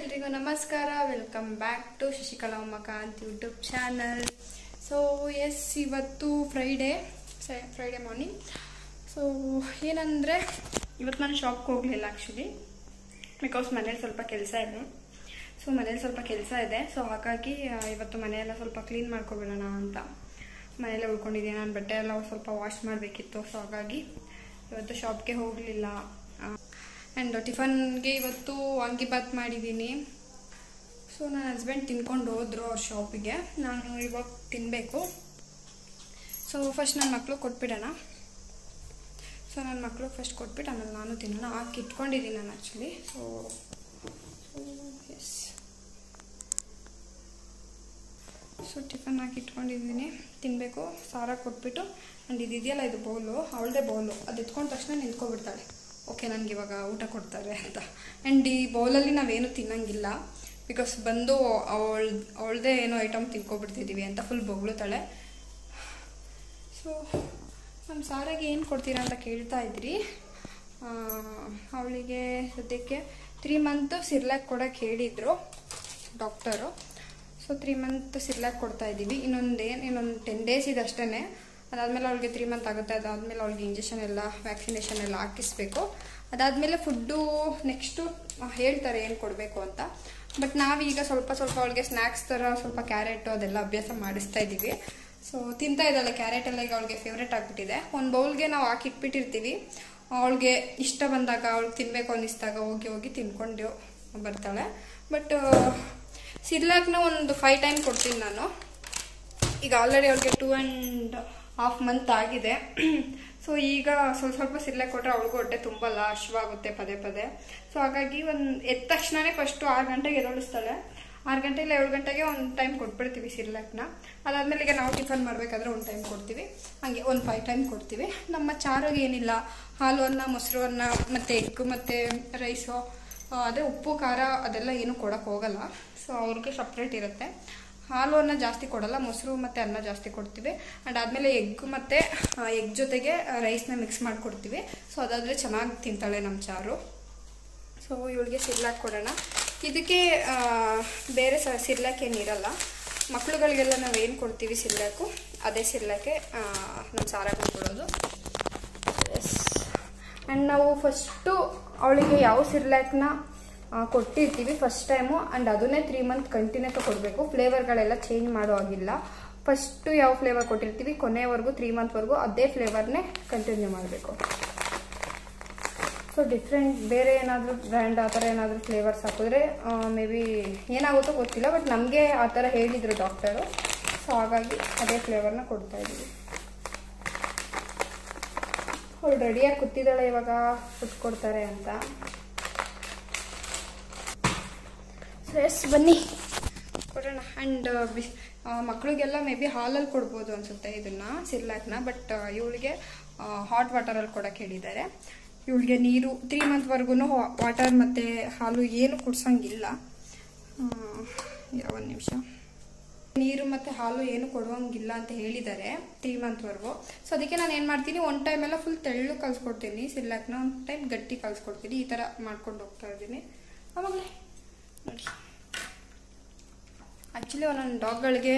ಎಲ್ರಿಗೂ ನಮಸ್ಕಾರ. Welcome back to Shashikala Umakant YouTube channel. So yes, ಇವತ್ತು ಫ್ರೈಡೇ ಮಾರ್ನಿಂಗ್. ಸೊ ಏನಂದರೆ ಇವತ್ತು ನಾನು ಶಾಪ್ಗೆ ಹೋಗಲಿಲ್ಲ ಆ್ಯಕ್ಚುಲಿ, ಬಿಕಾಸ್ ಮನೇಲಿ ಸ್ವಲ್ಪ ಕೆಲಸ ಇದೆ. ಸೊ ಹಾಗಾಗಿ ಇವತ್ತು ಮನೆಯೆಲ್ಲ ಸ್ವಲ್ಪ ಕ್ಲೀನ್ ಮಾಡ್ಕೊಬಿಡೋಣ ಅಂತ ಮನೆಯಲ್ಲೇ ಉಳ್ಕೊಂಡಿದ್ದೀನಿ. ನಾನು ಬಟ್ಟೆ ಎಲ್ಲ ಸ್ವಲ್ಪ ವಾಶ್ ಮಾಡಬೇಕಿತ್ತು. ಸೊ ಹಾಗಾಗಿ ಇವತ್ತು ಶಾಪ್ಗೆ ಹೋಗಲಿಲ್ಲ. ಆ್ಯಂಡ್ ಟಿಫನ್ಗೆ ಇವತ್ತು ವಾಂಗಿಬಾತ್ ಮಾಡಿದ್ದೀನಿ. ಸೊ ನನ್ನ ಹಸ್ಬೆಂಡ್ ತಿನ್ಕೊಂಡು ಹೋದ್ರು ಅವ್ರ ಶಾಪಿಗೆ. ನಾನು ಇವಾಗ ತಿನ್ನಬೇಕು. ಸೊ ಫಸ್ಟ್ ನನ್ನ ಮಕ್ಕಳು ಕೊಟ್ಬಿಡೋಣ. ಫಸ್ಟ್ ಕೊಟ್ಬಿಟ್ಟು ಆಮೇಲೆ ನಾನು ತಿನ್ನೋಣ. ಇಟ್ಕೊಂಡಿದ್ದೀನಿ ನಾನು actually. So yes, so tiffin ಇಟ್ಕೊಂಡಿದ್ದೀನಿ, ತಿನ್ನಬೇಕು. ಸಾರ ಕೊಟ್ಬಿಟ್ಟು ಆ್ಯಂಡ್ ಇದೆಯಲ್ಲ, ಇದು ಬೌಲು, ಅವಳದೇ ಬೌಲು. ಅದು ಎತ್ಕೊಂಡ ತಕ್ಷಣ ನಿಂತ್ಕೊಬಿಡ್ತಾಳೆ, ಓಕೆ ನನಗೆ ಇವಾಗ ಊಟ ಕೊಡ್ತಾರೆ ಅಂತ. ಆ್ಯಂಡ್ ಈ ಬೌಲಲ್ಲಿ ನಾವೇನು ತಿನ್ನಂಗಿಲ್ಲ, ಬಿಕಾಸ್ ಬಂದು ಅವಳದೇ ಏನೋ ಐಟಮ್ ತಿನ್ಕೊಬಿಡ್ತಿದ್ದೀವಿ ಅಂತ ಫುಲ್ ಬೊಗಳುತ್ತಾಳೆ. ಸೊ ನಮ್ಮ ಸಾರಾಗೆ ಏನು ಕೊಡ್ತೀರಾ ಅಂತ ಕೇಳ್ತಾ ಇದ್ರಿ. ಅವಳಿಗೆ ಸದ್ಯಕ್ಕೆ 3 ಮಂತ್ ಸಿರ್ಲಾಕ್ ಕೊಡೋಕ್ಕೆ ಹೇಳಿದರು ಡಾಕ್ಟರು. ಸೊ 3 ಮಂತ್ ಸಿರ್ಲಾಕ್ ಕೊಡ್ತಾಯಿದ್ದೀವಿ. ಇನ್ನೊಂದು 10 ಡೇಸ್ ಇದೆ ಅಷ್ಟೇ. ಅದಾದಮೇಲೆ ಅವಳಿಗೆ 3 ಮಂತ್ ಆಗುತ್ತೆ. ಅದಾದಮೇಲೆ ಅವಳಿಗೆ ಇಂಜೆಕ್ಷನ್ ಎಲ್ಲ, ವ್ಯಾಕ್ಸಿನೇಷನ್ ಎಲ್ಲ ಹಾಕಿಸ್ಬೇಕು. ಅದಾದಮೇಲೆ ಫುಡ್ಡು ನೆಕ್ಸ್ಟು ಹೇಳ್ತಾರೆ ಏನು ಕೊಡಬೇಕು ಅಂತ. ಬಟ್ ನಾವೀಗ ಸ್ವಲ್ಪ ಅವಳಿಗೆ ಸ್ನ್ಯಾಕ್ಸ್ ಥರ ಸ್ವಲ್ಪ ಕ್ಯಾರೆಟು ಅದೆಲ್ಲ ಅಭ್ಯಾಸ ಮಾಡಿಸ್ತಾ ಇದ್ದೀವಿ. ಸೊ ತಿಂತಾ ಇದ್ದಾಳೆ. ಕ್ಯಾರೆಟ್ ಎಲ್ಲ ಈಗ ಅವಳಿಗೆ ಫೇವ್ರೇಟ್ ಆಗಿಬಿಟ್ಟಿದೆ. ಒಂದು ಬೌಲ್ಗೆ ನಾವು ಹಾಕಿಟ್ಬಿಟ್ಟಿರ್ತೀವಿ. ಅವಳಿಗೆ ಇಷ್ಟ ಬಂದಾಗ, ಅವಳಿಗೆ ತಿನ್ನಬೇಕು ಅನ್ನಿಸ್ದಾಗ ಹೋಗಿ ತಿನ್ಕೊಂಡು ಬರ್ತಾಳೆ. ಬಟ್ ಸಿರ್ಲಾಕ್ನ ಒಂದು 5 ಟೈಮ್ ಕೊಡ್ತೀನಿ ನಾನು. ಈಗ ಆಲ್ರೆಡಿ ಅವಳಿಗೆ 2.5 ಮಂತ್ ಆಗಿದೆ. ಸೊ ಈಗ ಸ್ವಲ್ಪ ಸಿರ್ಲಾಕ್ ಕೊಟ್ಟರೆ ಅವಳಿಗೂ ಹೊಟ್ಟೆ ತುಂಬಲ್ಲ, ಹಶ್ವಾಗುತ್ತೆ ಪದೇ. ಸೊ ಹಾಗಾಗಿ ಎದ್ದ ತಕ್ಷಣವೇ ಫಸ್ಟು 6 ಗಂಟೆಗೆ ಎದೊಳಿಸ್ತಾಳೆ. 6 ಗಂಟೆ ಇಲ್ಲ 7 ಗಂಟೆಗೆ ಒಂದು ಟೈಮ್ ಕೊಟ್ಬಿಡ್ತೀವಿ ಸಿರ್ಲಾಕ್ನ. ಅದಾದಮೇಲೆ ಈಗ ನಾವು ಟಿಫನ್ ಮಾಡಬೇಕಾದ್ರೆ ಒಂದು ಟೈಮ್ ಕೊಡ್ತೀವಿ. ಹಾಗೆ ಒಂದು 5 ಟೈಮ್ ಕೊಡ್ತೀವಿ. ನಮ್ಮ ಚಾರಿಗೆ ಏನಿಲ್ಲ, ಹಾಲು ಅನ್ನ, ಮೊಸರು ಅನ್ನ ಮತ್ತು ಎಗ್ ಮತ್ತು ರೈಸು, ಅದೇ ಉಪ್ಪು ಖಾರ ಅದೆಲ್ಲ ಏನೂ ಕೊಡೋಕ್ಕೆ ಹೋಗಲ್ಲ. ಸೊ ಅವ್ರಿಗೆ ಸಪ್ರೇಟ್ ಇರುತ್ತೆ. ಹಾಲು ಅನ್ನ ಜಾಸ್ತಿ ಕೊಡಲ್ಲ, ಮೊಸರು ಮತ್ತು ಅನ್ನ ಜಾಸ್ತಿ ಕೊಡ್ತೀವಿ. ಆ್ಯಂಡ್ ಆದಮೇಲೆ ಎಗ್ ಮತ್ತು ಎಗ್ ಜೊತೆಗೆ ರೈಸ್ನ ಮಿಕ್ಸ್ ಮಾಡಿಕೊಡ್ತೀವಿ. ಸೊ ಅದಾದರೆ ಚೆನ್ನಾಗಿ ತಿಂತಾಳೆ ನಮ್ಮ ಚಾರು. ಸೊ ಇವಳಿಗೆ ಸಿರ್ಲಾಕ್ ಕೊಡೋಣ. ಇದಕ್ಕೆ ಬೇರೆ ಸಿರ್ಲಾಕ್ ಏನಿರಲ್ಲ. ಮಕ್ಳುಗಳಿಗೆಲ್ಲ ನಾವು ಏನು ಕೊಡ್ತೀವಿ ಸಿರ್ಲಾಕು, ಅದೇ ಸಿರ್ಲಾಕೆ ನಮ್ಮ ಸಾರಾಗ ಕೊಡೋದು. ಎಸ್. ಆ್ಯಂಡ್ ನಾವು ಫಸ್ಟು ಅವಳಿಗೆ ಯಾವ ಸಿರ್ಲಾಕ್ನ ಕೊಟ್ಟಿರ್ತೀವಿ ಫಸ್ಟ್ ಟೈಮು, ಆ್ಯಂಡ್ ಅದನ್ನೇ 3 ಮಂತ್ ಕಂಟಿನ್ಯೂ ಕೊಡಬೇಕು. ಫ್ಲೇವರ್ಗಳೆಲ್ಲ ಚೇಂಜ್ ಮಾಡೋ ಆಗಿಲ್ಲ. ಫಸ್ಟು ಯಾವ ಫ್ಲೇವರ್ ಕೊಟ್ಟಿರ್ತೀವಿ ಕೊನೆಯವರೆಗೂ 3 ಮಂತ್ವರೆಗೂ ಅದೇ ಫ್ಲೇವರ್ನೇ ಕಂಟಿನ್ಯೂ ಮಾಡಬೇಕು. ಸೊ ಡಿಫ್ರೆಂಟ್ ಬೇರೆ ಏನಾದರೂ ಬ್ರ್ಯಾಂಡ್ ಆ ಥರ ಏನಾದರೂ ಫ್ಲೇವರ್ಸ್ ಹಾಕಿದ್ರೆ ಮೇ ಬಿ ಏನಾಗುತ್ತೋ ಗೊತ್ತಿಲ್ಲ. ಬಟ್ ನಮಗೆ ಆ ಥರ ಹೇಳಿದರು ಡಾಕ್ಟರು. ಸೊ ಹಾಗಾಗಿ ಅದೇ ಫ್ಲೇವರ್ನ ಕೊಡ್ತಾಯಿದ್ದೀವಿ. ಅವಳು ರೆಡಿಯಾಗಿ ಕೂತಿದ್ದಾಳೆ ಇವಾಗ ಫುಡ್ ಕೊಡ್ತಾರೆ ಅಂತ. ಸೊ ಎಸ್, ಬನ್ನಿ ಕೊಡೋಣ. ಆ್ಯಂಡ್ ಮಕ್ಕಳಿಗೆಲ್ಲ ಮೇ ಬಿ ಹಾಲಲ್ಲಿ ಕೊಡ್ಬೋದು ಅನಿಸುತ್ತೆ ಇದನ್ನು ಸಿರ್ಲಾಕ್ನ. ಬಟ್ ಇವಳಿಗೆ ಹಾಟ್ ವಾಟರಲ್ಲಿ ಕೊಡೋಕ್ಕೆ ಹೇಳಿದ್ದಾರೆ. ಇವಳಿಗೆ ನೀರು 3 ಮಂತ್ವರೆಗೂ ವಾಟರ್ ಮತ್ತು ಹಾಲು ಏನು ಕುಡ್ಸೋಂಗಿಲ್ಲ. ಒಂದು ನಿಮಿಷ, ನೀರು ಮತ್ತು ಹಾಲು ಏನು ಕೊಡುವಂಗಿಲ್ಲ ಅಂತ ಹೇಳಿದ್ದಾರೆ 3 ಮಂತ್ವರೆಗೂ. ಸೊ ಅದಕ್ಕೆ ನಾನು ಏನು ಮಾಡ್ತೀನಿ, ಒಂದು ಟೈಮೆಲ್ಲ ಫುಲ್ ತೆಳ್ಳು ಕಲಿಸ್ಕೊಡ್ತೀನಿ ಸಿರ್ಲಾಕ್ನ, ಒಂದು ಟೈಮ್ ಗಟ್ಟಿ ಕಲಿಸ್ಕೊಡ್ತೀನಿ. ಈ ಥರ ಮಾಡ್ಕೊಂಡು ಹೋಗ್ತಾ ಇದ್ದೀನಿ. ಆಮೇಲೆ ನೋಡಿ, ಆ್ಯಕ್ಚುಲಿ ಒಂದೊಂದು ಡಾಗ್ಗಳಿಗೆ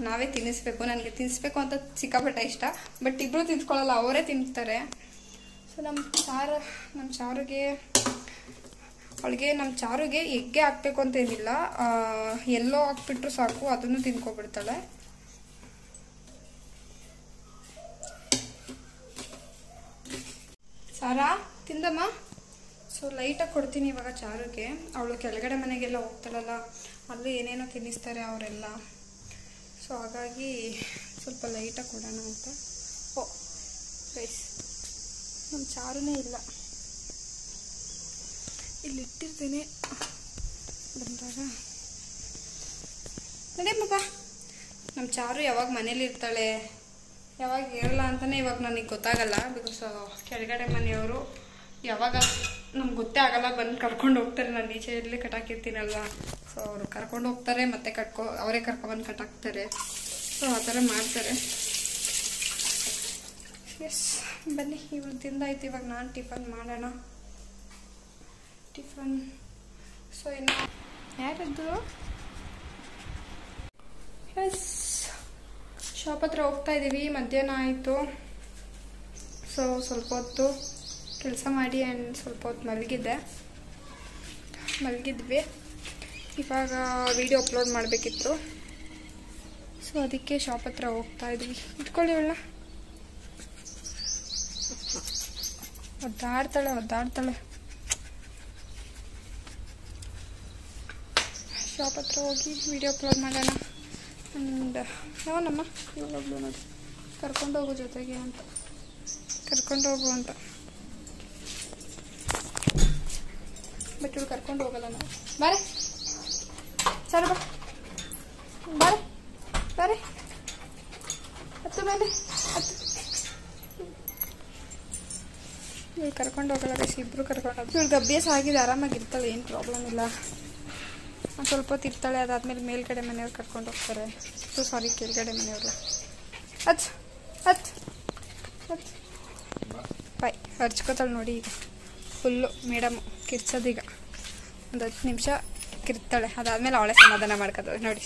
ನಾವೇ ತಿನ್ನಿಸ್ಬೇಕು. ನನಗೆ ತಿನ್ನಿಸ್ಬೇಕು ಅಂತ ಸಿಕ್ಕಾಪಟ್ಟೆ ಇಷ್ಟ. ಬಟ್ ಇಬ್ಬರು ತಿನ್ಸ್ಕೊಳ್ಳಲ್ಲ, ಅವರೇ ತಿಂತಾರೆ. ಸೊ ನಮ್ಮ ಚಾರುಗೆ ಎಗ್ಗೆ ಹಾಕ್ಬೇಕು ಅಂತ ಏನಿಲ್ಲ, ಎಲ್ಲೋ ಹಾಕ್ಬಿಟ್ರು ಸಾಕು, ಅದನ್ನು ತಿನ್ಕೊಬಿಡ್ತಾಳೆ. ಸಾರಾ ತಿಂದಮ್ಮ. ಸೊ ಲೈಟಾಗಿ ಕೊಡ್ತೀನಿ ಇವಾಗ ಚಾರುಗೆ. ಅವಳು ಕೆಳಗಡೆ ಮನೆಗೆಲ್ಲ ಹೋಗ್ತಾಳಲ್ಲ, ಅಲ್ಲಿ ಏನೇನೋ ತಿನ್ನಿಸ್ತಾರೆ ಅವರೆಲ್ಲ. ಸೊ ಹಾಗಾಗಿ ಸ್ವಲ್ಪ ಲೈಟಾಗಿ ಕೊಡೋಣ ಅಂತ. ಓ ರೈಸ್, ನಮ್ಮ ಚಾರುನೇ ಇಲ್ಲ, ಇಲ್ಲಿ ಇಟ್ಟಿರ್ತೀನಿ, ಬಂದಾಗ ನಡಿಯಮ್ಮಪ್ಪ. ನಮ್ಮ ಚಾರು ಯಾವಾಗ ಮನೇಲಿ ಇರ್ತಾಳೆ ಯಾವಾಗ ಇರಲ್ಲ ಅಂತಲೇ ಇವಾಗ ನನಗೆ ಗೊತ್ತಾಗಲ್ಲ. ಬಿಕಾಸ್ ಕೆಳಗಡೆ ಮನೆಯವರು ಯಾವಾಗ ನಮ್ಗೆ ಗೊತ್ತೇ ಆಗಲ್ಲ, ಬಂದು ಕರ್ಕೊಂಡು ಹೋಗ್ತಾರೆ. ನಾನು ಈಚೆಯಲ್ಲಿ ಕಟ್ಟಾಕಿರ್ತೀನಲ್ವ, ಸೊ ಅವರು ಕರ್ಕೊಂಡು ಹೋಗ್ತಾರೆ, ಮತ್ತೆ ಅವರೇ ಕರ್ಕೊಬಂದು ಕಟ್ಟಾಕ್ತಾರೆ. ಸೊ ಆ ಥರ ಮಾಡ್ತಾರೆ. ಎಸ್, ಬನ್ನಿ ಇವಳು ತಿಂದಾಯ್ತು. ಇವಾಗ ನಾನು ಟಿಫನ್ ಮಾಡೋಣ. ಟಿಫನ್ ಸೊ ಇನ್ನು ಯಾರದ್ದು ಎಸ್ ಶಾಪ್ ಹತ್ರ ಹೋಗ್ತಾ ಇದ್ದೀವಿ. ಮಧ್ಯಾಹ್ನ ಆಯಿತು. ಸೊ ಸ್ವಲ್ಪ ಹೊತ್ತು ಕೆಲಸ ಮಾಡಿ ಆ್ಯಂಡ್ ಸ್ವಲ್ಪ ಹೊತ್ತು ಮಲಗಿದ್ವಿ. ಇವಾಗ ವಿಡಿಯೋ ಅಪ್ಲೋಡ್ ಮಾಡಬೇಕಿತ್ತು. ಸೊ ಅದಕ್ಕೆ ಶಾಪ್ ಹತ್ರ ಹೋಗ್ತಾ ಇದ್ವಿ. ಇಟ್ಕೊಳ್ಳಿ ಅವಳ ಒದ್ದಾಡ್ತಾಳೆ. ಶಾಪ್ ಹತ್ರ ಹೋಗಿ ವಿಡಿಯೋ ಅಪ್ಲೋಡ್ ಮಾಡೋಣ. ಆ್ಯಂಡ್ ಯಾವನಮ್ಮ ಇವಾಗಲೂ ನೋಡಿ ಕರ್ಕೊಂಡೋಗು ಜೊತೆಗೆ ಅಂತ ಕರ್ಕೊಂಡೋಗು ಅಂತ. ಬಟ್ ಇವಳು ಕರ್ಕೊಂಡು ಹೋಗಲ್ಲ ನಾವು. ಬಾರೆ ಸರ್ ಬಾರೆ ಹತ್ತು ಮೇಲೆ ಹತ್ತು. ಇವಳು ಕರ್ಕೊಂಡು ಹೋಗಲ್ಲ ಗೈಸ್, ಇಬ್ಬರು ಕರ್ಕೊಂಡು ಹೋಗಿ. ಇವಳಿಗೆ ಅಭ್ಯಾಸ ಆಗಿದೆ, ಆರಾಮಾಗಿರ್ತಾಳೆ, ಏನು ಪ್ರಾಬ್ಲಮ್ ಇಲ್ಲ. ಸ್ವಲ್ಪ ಹೊತ್ತು ಇರ್ತಾಳೆ. ಅದಾದ್ಮೇಲೆ ಮೇಲ್ಗಡೆ ಮನೆಯವ್ರು ಕರ್ಕೊಂಡು ಹೋಗ್ತಾರೆ. ಸಾರಿ ಕೆಳಗಡೆ ಮನೆಯವರು. ಹತ್ತು ಬಾಯ್ ಹರ್ಚ್ಕೋತಾಳೆ ನೋಡಿ. ಈಗ ಫುಲ್ಲು ಮೇಡಮು ಕಿರ್ಚೋದೀಗ ಒಂದು 10 ನಿಮಿಷ ಕಿರ್ತಾಳೆ. ಅದಾದಮೇಲೆ ಅವಳೇ ಸಮಾಧಾನ ಮಾಡ್ಕೋತಾಳೆ ನೋಡಿ.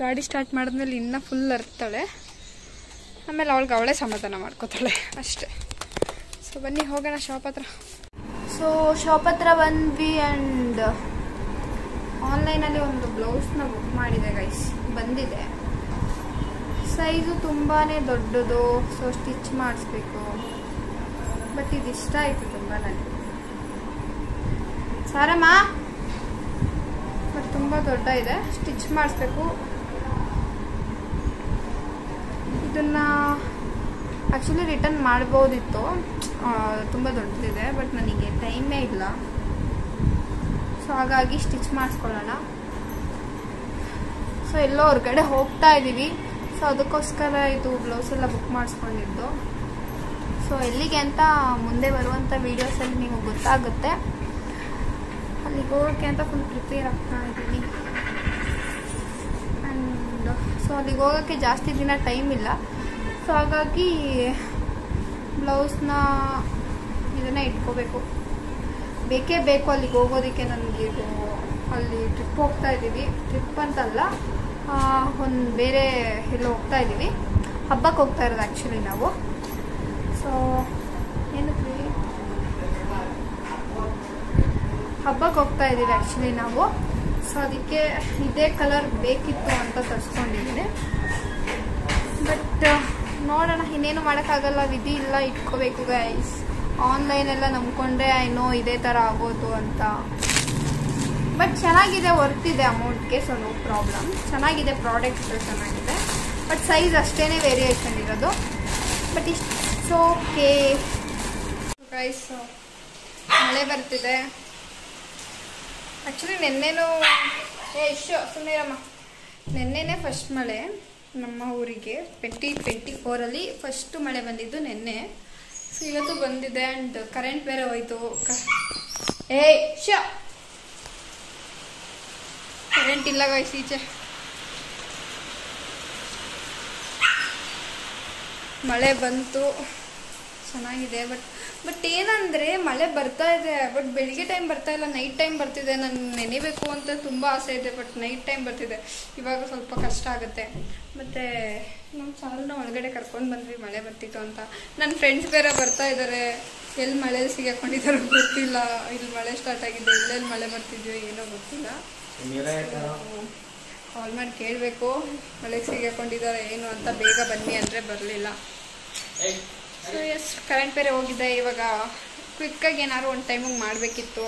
ಗಾಡಿ ಸ್ಟಾರ್ಟ್ ಮಾಡಿದ್ಮೇಲೆ ಇನ್ನೂ ಫುಲ್ ಅರ್ತಾಳೆ. ಆಮೇಲೆ ಅವಳೇ ಸಮಾಧಾನ ಮಾಡ್ಕೋತಾಳೆ ಅಷ್ಟೇ. ಸೊ ಬನ್ನಿ ಹೋಗೋಣ ಶಾಪ್ ಹತ್ರ. ಸೊ ಶಾಪ್ ಹತ್ರ ಬಂದ್ವಿ. ಆ್ಯಂಡ್ ಆನ್ಲೈನಲ್ಲಿ ಒಂದು ಬ್ಲೌಸ್ನ ಬುಕ್ ಮಾಡಿದೆ ಗೈಸ್, ಬಂದಿದೆ. ಸೈಜು ತುಂಬಾ ದೊಡ್ಡದು. ಸೊ ಸ್ಟಿಚ್ ಮಾಡಿಸ್ಬೇಕು. ಬಟ್ ಇದು ಇಷ್ಟ ಆಯಿತು ತುಂಬ ನನಗೆ. ಸಾರಮ್ಮ ಬಟ್ ತುಂಬ ದೊಡ್ಡ ಇದೆ, ಸ್ಟಿಚ್ ಮಾಡಿಸ್ಬೇಕು. ಇದನ್ನು ಆ್ಯಕ್ಚುಲಿ ರಿಟರ್ನ್ ಮಾಡ್ಬೋದಿತ್ತು, ತುಂಬ ದೊಡ್ಡದಿದೆ. ಬಟ್ ನನಗೆ ಟೈಮೇ ಇಲ್ಲ. ಸೊ ಹಾಗಾಗಿ ಸ್ಟಿಚ್ ಮಾಡಿಸ್ಕೊಳ್ಳೋಣ. ಸೊ ಎಲ್ಲೋ ಹೊರಗಡೆ ಹೋಗ್ತಾ ಇದ್ದೀವಿ. ಸೊ ಅದಕ್ಕೋಸ್ಕರ ಇದು ಬ್ಲೌಸ್ ಎಲ್ಲ ಬುಕ್ ಮಾಡಿಸ್ಕೊಂಡಿದ್ದು. ಸೊ ಎಲ್ಲಿಗೆ ಅಂತ ಮುಂದೆ ಬರುವಂಥ ವೀಡಿಯೋಸಲ್ಲಿ ನೀವು ಗೊತ್ತಾಗುತ್ತೆ. ಅಲ್ಲಿಗೆ ಹೋಗೋಕ್ಕೆ ಅಂತ ಫುಲ್ ಪ್ರಿಪೇರ್ ಆಗ್ತಾ ಇದ್ದೀನಿ. ಆ್ಯಂಡ್ ಸೊ ಅಲ್ಲಿಗೆ ಹೋಗೋಕ್ಕೆ ಜಾಸ್ತಿ ದಿನ ಟೈಮ್ ಇಲ್ಲ. ಸೊ ಹಾಗಾಗಿ ಬ್ಲೌಸ್ನ ಇದನ್ನೇ ಇಟ್ಕೋಬೇಕು, ಬೇಕೇ ಬೇಕು ಅಲ್ಲಿಗೆ ಹೋಗೋದಕ್ಕೆ. ನನಗೆ ಇದು ಅಲ್ಲಿ ಟ್ರಿಪ್ ಹೋಗ್ತಾ ಇದ್ದೀವಿ. ಟ್ರಿಪ್ ಅಂತಲ್ಲ, ಒಂದು ಬೇರೆ ಎಲ್ಲೋ ಹೋಗ್ತಾ ಇದ್ದೀವಿ. ಹಬ್ಬಕ್ಕೆ ಹೋಗ್ತಾ ಇರೋದು ಆ್ಯಕ್ಚುಲಿ ನಾವು. ಸೊ ಏನಕ್ಕೆ ಹಬ್ಬಕ್ಕೆ ಹೋಗ್ತಾ ಇದ್ದೀವಿ ಆ್ಯಕ್ಚುಲಿ ನಾವು. ಸೊ ಅದಕ್ಕೆ ಇದೇ ಕಲರ್ ಬೇಕಿತ್ತು ಅಂತ ತರಿಸ್ಕೊಂಡಿದ್ದೀನಿ. ಬಟ್ ನೋಡೋಣ, ಇನ್ನೇನು ಮಾಡೋಕ್ಕಾಗಲ್ಲ, ವಿಧಿ ಇಲ್ಲ, ಇಟ್ಕೋಬೇಕು ಗೈಸ್. ಆನ್ಲೈನೆಲ್ಲ ನಂಬ್ಕೊಂಡ್ರೆ ಏನೋ ಇದೇ ಥರ ಆಗೋದು ಅಂತ. ಬಟ್ ಚೆನ್ನಾಗಿದೆ, ವರ್ತಿದೆ ಅಮೌಂಟ್ಗೆ. ಸೊ ನೋ ಪ್ರಾಬ್ಲಮ್, ಚೆನ್ನಾಗಿದೆ, ಪ್ರಾಡಕ್ಟ್ ಚೆನ್ನಾಗಿದೆ. ಬಟ್ ಸೈಜ್ ಅಷ್ಟೇ ವೇರಿಯೇಷನ್ ಇರೋದು. But it's okay guys. ಮಳೆ ಬರ್ತಿದೆ ಆ್ಯಕ್ಚುಲಿ. ನೆನ್ನೆನೂ ಸುಮ್ಮನಿರಮ್ಮ, ನೆನ್ನೆನೇ ಫಸ್ಟ್ ಮಳೆ ನಮ್ಮ ಊರಿಗೆ. 2024 ಫಸ್ಟ್ ಮಳೆ ಬಂದಿದ್ದು ನೆನ್ನೆ. ಸೊ ಇವತ್ತು ಬಂದಿದೆ. ಆ್ಯಂಡ್ ಕರೆಂಟ್ ಬೇರೆ ಹೋಯ್ತು. ಕರೆಂಟ್ ಇಲ್ಲ ಗೈಸ್ ಈಚೆ. ಮಳೆ ಬಂತು, ಚೆನ್ನಾಗಿದೆ. ಬಟ್ ಏನಂದರೆ ಮಳೆ ಬರ್ತಾ ಇದೆ. ಬಟ್ ಬೆಳಿಗ್ಗೆ ಟೈಮ್ ಬರ್ತಾ ಇಲ್ಲ, ನೈಟ್ ಟೈಮ್ ಬರ್ತಿದೆ. ನಾನು ನೆನೆಬೇಕು ಅಂತ ತುಂಬ ಆಸೆ ಇದೆ. ಬಟ್ ನೈಟ್ ಟೈಮ್ ಬರ್ತಿದೆ. ಇವಾಗ ಸ್ವಲ್ಪ ಕಷ್ಟ ಆಗುತ್ತೆ. ಮತ್ತು ನಮ್ಮ ಚಾಲನ ಒಳಗಡೆ ಕರ್ಕೊಂಡು ಬಂದ್ವಿ ಮಳೆ ಬರ್ತಿತ್ತು ಅಂತ. ನನ್ನ ಫ್ರೆಂಡ್ಸ್ ಬೇರೆ ಬರ್ತಾ ಇದ್ದಾರೆ. ಎಲ್ಲಿ ಮಳೆಯಲ್ಲಿ ಸಿಗಾಕೊಂಡಿದ್ದಾರೋ ಗೊತ್ತಿಲ್ಲ. ಇಲ್ಲಿ ಮಳೆ ಸ್ಟಾರ್ಟ್ ಆಗಿದೆ, ಎಲ್ಲೆಲ್ಲಿ ಮಳೆ ಬರ್ತಿದ್ಯೋ ಏನೋ ಗೊತ್ತಿಲ್ಲ. ಕಾಲ್ ಮಾಡಿ ಕೇಳಬೇಕು ಮಳೆಗೆ ಸಿಗಾಕೊಂಡಿದ್ದಾರೆ ಏನು ಅಂತ. ಬೇಗ ಬನ್ನಿ ಅಂದರೆ ಬರಲಿಲ್ಲ. ಸೊ ಎಸ್, ಕರೆಂಟ್ ಬೇರೆ ಹೋಗಿದೆ. ಇವಾಗ ಕ್ವಿಕ್ಕಾಗಿ ಏನಾದ್ರು ಒಂದು ಟೈಮಿಗೆ ಮಾಡಬೇಕಿತ್ತು.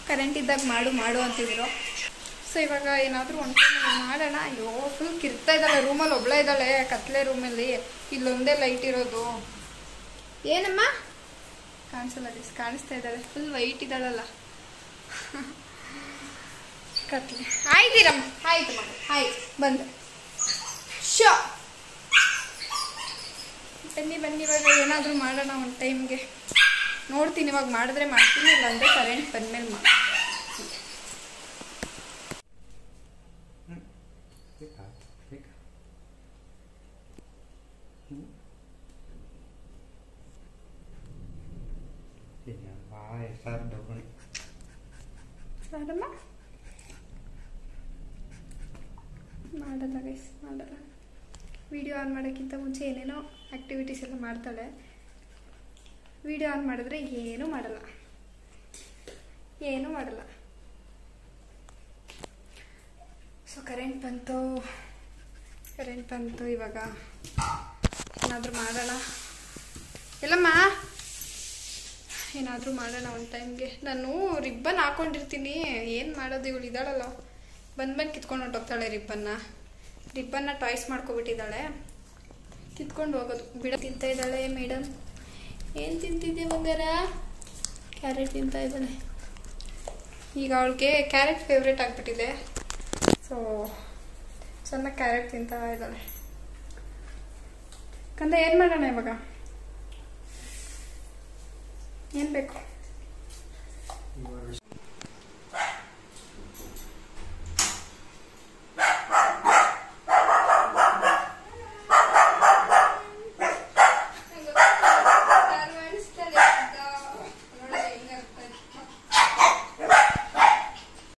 ಕರೆಂಟ್ ಇದ್ದಾಗ ಮಾಡು ಅಂತಿದ್ರು. ಸೊ ಇವಾಗ ಏನಾದರೂ ಒಂದು ಟೈಮಿಗೆ ಮಾಡೋಣ. ಅಯ್ಯೋ ಫುಲ್ ಕಿರ್ತಾ ಇದ್ದಾಳೆ. ರೂಮಲ್ಲಿ ಒಬ್ಳೇ ಇದ್ದಾಳೆ, ಕತ್ಲೆ ರೂಮಲ್ಲಿ. ಇಲ್ಲೊಂದೇ ಲೈಟ್ ಇರೋದು. ಏನಮ್ಮ ಕಾಣಿಸಲ್ಲ, ಕಾಣಿಸ್ತಾ ಇದ್ದಾಳೆ. ಫುಲ್ ವೈಟ್ ಇದ್ದಾಳಲ್ಲ. ಕತ್ಲೆ. ಆಯ್ತಿರಮ್ಮ, ಆಯ್ತು ಮಾಡಿ, ಆಯ್ತು ಬಂದೆ. ಶೋ ಬನ್ನಿ ಇವಾಗ ಏನಾದರೂ ಮಾಡೋಣ ಒಂದು ಟೈಮ್ಗೆ. ನೋಡ್ತೀನಿ, ಇವಾಗ ಮಾಡಿದ್ರೆ ಮಾಡ್ತೀನಿ, ಇಲ್ಲ ಅಂದರೆ ಕರೆಂಟ್ ಬಂದಮೇಲೆ ಮಾಡಿ. Sar ಆರಾಮ ಮಾಡಲ್ಲ ಗೈಸ್, ಮಾಡಲ್ಲ. ವಿಡಿಯೋ ಆನ್ ಮಾಡೋಕ್ಕಿಂತ ಮುಂಚೆ ಏನೇನೋ ಆ್ಯಕ್ಟಿವಿಟೀಸ್ ಎಲ್ಲ ಮಾಡ್ತಾಳೆ. ವಿಡಿಯೋ ಆನ್ ಮಾಡಿದ್ರೆ ಏನೂ ಮಾಡಲ್ಲ, ಏನೂ ಮಾಡಲ್ಲ. ಸೊ ಕರೆಂಟ್ ಬಂತು. ಇವಾಗ ಏನಾದರೂ ಮಾಡೋಣ. ಎಲ್ಲಮ್ಮ ಏನಾದರೂ ಮಾಡೋಣ ಒಂದು ಟೈಮ್ಗೆ. ನಾನು ರಿಬ್ಬನ್ ಹಾಕ್ಕೊಂಡಿರ್ತೀನಿ, ಏನು ಮಾಡೋದು, ಇವಳು ಇದ್ದಾಳಲ್ಲ ಬಂದು ಕಿತ್ಕೊಂಡು ಹೊಂಟೋಗ್ತಾಳೆ ರಿಬ್ಬನ್ನ ಟಾಯ್ಸ್ ಮಾಡ್ಕೊಬಿಟ್ಟಿದ್ದಾಳೆ. ಕಿತ್ಕೊಂಡು ಹೋಗೋದು ಬಿಡ. ತಿಂತಾ ಇದ್ದಾಳೆ ಮೇಡಮ್. ಏನು ತಿಂತಿದ್ದೆ ಬಂಗಾರ? ಕ್ಯಾರೆಟ್ ತಿಂತಾ ಇದ್ದಾಳೆ. ಈಗ ಅವಳಿಗೆ ಕ್ಯಾರೆಟ್ ಫೇವ್ರೇಟ್ ಆಗಿಬಿಟ್ಟಿದೆ. ಸೊ ಚೆನ್ನಾಗಿ ಕ್ಯಾರೆಟ್ ತಿಂತಾ ಇದ್ದಾಳೆ. ಕಂದ ಏನು ಮಾಡೋಣ ಇವಾಗ? ಏನು ಬೇಕು?